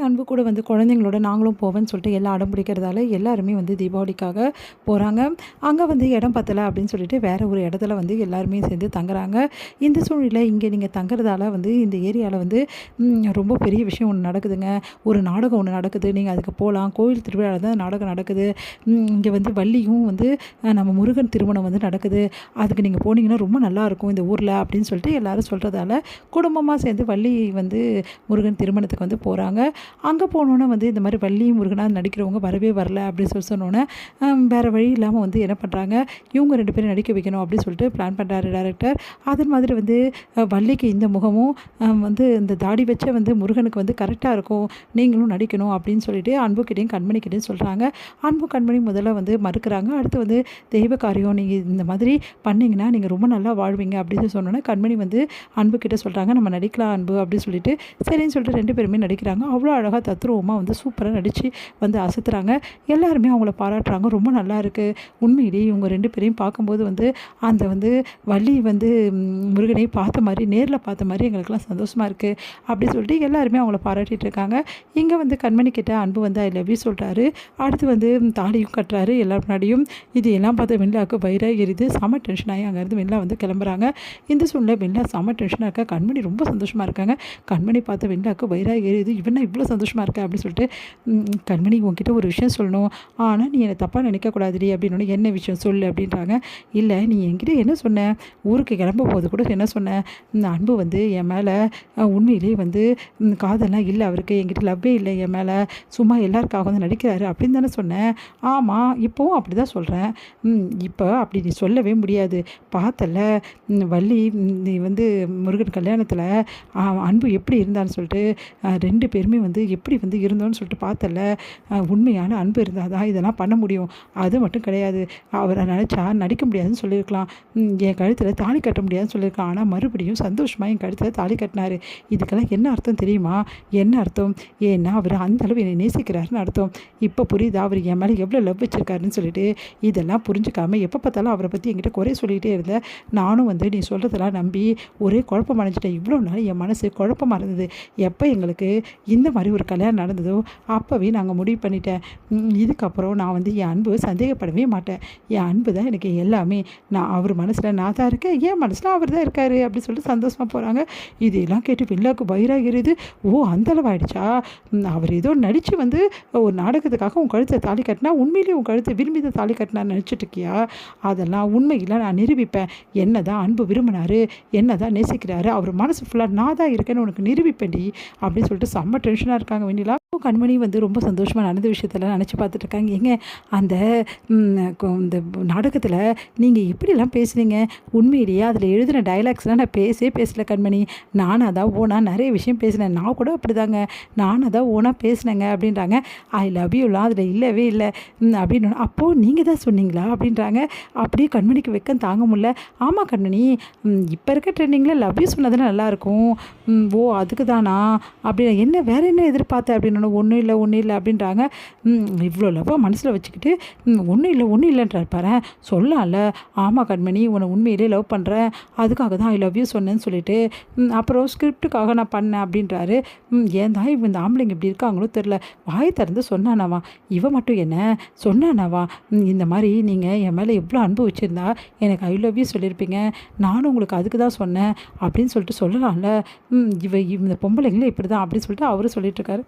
அன்பு கூட வந்து குழந்தைங்களோட நாங்களும் போவேன்னு சொல்லிட்டு எல்லாம் அடம் பிடிக்கிறதால எல்லாருமே வந்து தீபாவளிக்காக போகிறாங்க. அங்கே வந்து இடம் பத்தலை அப்படின்னு சொல்லிட்டு வேறு ஒரு இடத்துல வந்து எல்லாருமே சேர்ந்து தங்குறாங்க. இந்த சூழ்நிலை இங்கே நீங்கள் தங்குறதால வந்து இந்த ஏரியாவில் வந்து ரொம்ப பெரிய விஷயம் ஒன்று நடக்குதுங்க. ஒரு நாடகம் ஒன்று நடக்குது, நீங்கள் அதுக்கு போகலாம். கோயில் திருவிழாவில் தான் நாடகம் நடக்குது. இங்கே வந்து வள்ளியும் வந்து நம்ம முருகன் திருமணம் வந்து நடக்குது. அதுக்கு நீங்கள் போனீங்கன்னா ரொம்ப நல்லாயிருக்கும் இந்த ஊரில் அப்படின்னு சொல்லிட்டு எல்லோரும் சொல்கிறதால குடும்பமாக சேர்ந்து வள்ளி வந்து முருகன் திருமணத்துக்கு வந்து போகிறாங்க. அங்கே போனோன்னே வந்து இந்த மாதிரி வள்ளி முருகனாக நடிக்கிறவங்க வரவே வரல அப்படின்னு சொன்னோன்னே வேறு வழி இல்லாமல் வந்து என்ன பண்ணுறாங்க, இவங்க 2 பேரும் நடிக்க வைக்கணும் அப்படின்னு சொல்லிட்டு பிளான் பண்ணுறாரு டைரக்டர். அதன் மாதிரி வந்து வள்ளிக்கு இந்த முகமும் வந்து இந்த தாடி வச்ச வந்து முருகனுக்கு வந்து கரெக்டாக இருக்கும், நீங்களும் நடிக்கணும் அப்படின்னு சொல்லிட்டு அன்புக்கிட்டையும் கண்மணிக்கிட்டையும் சொல்கிறாங்க. அன்பு கண்மணி முதல்ல வந்து மறுக்கிறாங்க. அடுத்து வந்து தெய்வ காரியம் நீங்கள் இந்த மாதிரி பண்ணிங்கன்னா நீங்கள் ரொம்ப நல்லா வாழ்வீங்க அப்படின்னு சொன்னோன்னே கண்மணி வந்து அன்புக்கிட்ட சொல்கிறாங்க, நம்ம நடிக்கலாம் அன்பு அப்படின்னு சொல்லிட்டு சரின்னு சொல்லிட்டு 2 பேருமே நடிக்கிறாங்க. அவ்வளோ அழகாக தத்ரூபமாக வந்து சூப்பராக நடித்து வந்து அசத்துறாங்க. எல்லாருமே அவங்கள பாராட்டுறாங்க. ரொம்ப நல்லா இருக்குது. உண்மையிலேயே இவங்க 2 பேரையும் பார்க்கும்போது வந்து அந்த வந்து வள்ளி வந்து முருகனை பார்த்த மாதிரி நேரில் பார்த்த மாதிரி எங்களுக்கெல்லாம் சந்தோஷமாக இருக்குது அப்படின்னு சொல்லிட்டு எல்லாருமே அவங்கள பாராட்டிகிட்டு இருக்காங்க. இங்கே வந்து கண்மணி கிட்ட அன்பு வந்து ஐ லவ் யூ சொல்கிறாரு. அடுத்து வந்து தாலியும் கட்டுறாரு எல்லார் முன்னாடியும். இது எல்லாம் பார்த்து வெண்ணிலாவுக்கு வயிறாக எரியுது. செம டென்ஷன் ஆகி அங்கேருந்து வெண்ணிலா வந்து கிளம்புறாங்க. இந்த சூழ்நிலை வெண்ணிலா செம டென்ஷனாக இருக்கா. கண்மணி ரொம்ப சந்தோஷமாக இருக்காங்க. கண்மணி பார்த்த வெண்ணிலாவுக்கு வயிறாக எரியுது. இவனா இவ்வளோ சந்தோஷமாக இருக்கா அப்படின்னு சொல்லிட்டு கண்மணி உங்ககிட்ட ஒரு விஷயம் சொல்லணும், ஆனால் நீ என்னை தப்பாக நினைக்கக்கூடாதுடி அப்படின்னு. என்ன விஷயம் சொல்லு அப்படின்றாங்க. இல்லை நீ என்கிட்ட என்ன சொன்ன, ஊருக்கு கிளம்ப போது கூட என்ன சொன்ன, அன்பு வந்து என் மேலே உண்மையிலேயே வந்து காதெல்லாம் இல்லை, அவருக்கு என்கிட்ட லவ்வே இல்லை என் மேலே, சும்மா எல்லாருக்காக வந்து நடிக்கிறாரு அப்படின்னு தானே சொன்னேன். ஆமாம் இப்போவும் அப்படி தான் சொல்கிறேன். இப்போ அப்படி நீ சொல்லவே முடியாது. பார்த்தல வள்ளி நீ வந்து முருகன் கல்யாணத்தில் அன்பு எப்படி இருந்தான்னு சொல்லிட்டு 2 பேருமே வந்து எப்படி வந்து இருந்தோன்னு சொல்லிட்டு பார்த்தல, உண்மையான அன்பு இருந்தால் தான் இதெல்லாம் பண்ண முடியும். அது மட்டும் கிடையாது. அவரை நினச்சா நடிக்க முடியாதுன்னு சொல்லியிருக்கலாம், என் கழுத்தில் தாலி கட்ட முடியாதுன்னு சொல்லியிருக்கலாம். ஆனால் மறுபடியும் சந்தோஷமாக என் கழுத்தில் தாலி கட்டினார். இதுக்கெல்லாம் என்ன அர்த்தம் தெரியுமா? என்ன அர்த்தம்? ஏன்னா அவர் அந்தளவு என்னை நேசிக்கிறாருன்னு அர்த்தம். இப்போ புரியுதா அவர் என் மேலே எவ்வளோ லவ் வச்சுருக்காருன்னு சொல்லிட்டு. இதெல்லாம் புரிஞ்சுக்காமல் எப்போ பார்த்தாலும் அவரை பற்றி என்கிட்ட குறை சொல்லிகிட்டே இருந்தேன். நானும் வந்து நீ சொல்கிறதெல்லாம் நம்பி ஒரே குழப்பம் அடைஞ்சிட்டேன். இவ்வளோ நாள் என் மனசு குழப்பமாக இருந்தது. எப்போ எங்களுக்கு இந்த மாதிரி ஒரு கல்யாணம் நடந்ததோ அப்போவே நாங்கள் முடிவு பண்ணிட்டேன், இதுக்கப்புறம் நான் வந்து என் அன்பு சந்தேகப்படவே மாட்டேன். என் அன்பு தான் எனக்கு எல்லாமே. நான் அவர் மனசில் நான் தான் இருக்கேன், என் மனசில் அவர் தான் இருக்கார் அப்படின்னு சொல்லிட்டு சந்தோஷமாக போகிறாங்க. இதெல்லாம் கேட்டு வெள்ளாக்கு வயிறாகிறது. ஓ அந்தளவு ஆகிடுச்சா? அவர் ஏதோ நடித்து வந்து ஒரு நாடகத்துக்காக உன் கழுத்தை தாலி கட்டினா உண்மையிலேயே உன் கழுத்தை விரும்பி தான் தாலி கட்டினான்னு நினச்சிட்டு இருக்கியா? அதெல்லாம் உண்மையில் நான் நிரூபிப்பேன். என்ன தான் அன்பு விரும்பினார், என்ன தான் நேசிக்கிறாரு, அவர் மனசு ஃபுல்லாக நான் தான் இருக்கேன்னு உனக்கு நிரூபிப்பேன்டி அப்படின்னு சொல்லிட்டு செம்ம டென்ஷனாக இருக்காங்க வெண்ணிலா. கண்மணி வந்து ரொம்ப சந்தோஷமாக நடந்த விஷயத்தெல்லாம் நினச்சி பார்த்துட்டு இருக்காங்க. ஏங்க அந்த இந்த நாடகத்தில் நீங்கள் எப்படிலாம் பேசுனீங்க, உண்மையிலேயே அதில் எழுதின டைலாக்ஸ்லாம் நான் பேசல கண்மணி. நானாக தான் ஓனாக நிறைய விஷயம் பேசினேன். நான் கூட அப்படி தாங்க, நானாக தான் ஓனாக பேசினேங்க அப்படின்றாங்க. ஐ லவ் யூலாம் அதில் இல்லவே இல்லை அப்படின்னு. அப்போது நீங்கள் தான் சொன்னீங்களா அப்படின்றாங்க. அப்படியே கண்மணிக்கு வெக்கம் தாங்க முடியல. ஆமாம் கண்மணி, இப்போ இருக்க ட்ரெண்டிங்கில் லவ் யூ சொன்னதுன்னா நல்லாயிருக்கும். ஓ அதுக்கு தானா அப்படி, என்ன வேறு என்ன எதிர்பார்த்தேன் அப்படின்னு. ஒன்றும் இல்லை அப்படின்றாங்க. இவ்வளோ லவ்வாக மனசில் வச்சுக்கிட்டு ஒன்றும் இல்லைன்றார் பாரு, சொல்லலாம்ல. ஆமாம் கண்மணி, உன்னை உண்மையிலே லவ் பண்ணுறேன், அதுக்காக தான் ஐ லவ் யூ சொன்னேன்னு சொல்லிட்டு அப்புறம் ஸ்கிரிப்டுக்காக நான் பண்ணேன் அப்படின்றாரு. ஏன் தான் இவங்க இந்த ஆம்பளைங்க இப்படி இருக்காங்களோ தெரில. வாய் திறந்து சொன்னானாவா, இவ மட்டும் என்ன சொன்னானாவா, இந்த மாதிரி நீங்கள் என் மேலே எவ்வளோ அன்பு வச்சுருந்தா எனக்கு ஐ லவ் யூ சொல்லியிருப்பீங்க, நானும் உங்களுக்கு அதுக்கு தான் சொன்னேன் அப்படின்னு சொல்லிட்டு சொல்லலாம்ல. இந்த பொம்பளைங்களே இப்படி தான் அப்படின்னு சொல்லிட்டு அவரும் சொல்லிட்டு இருக்காரு.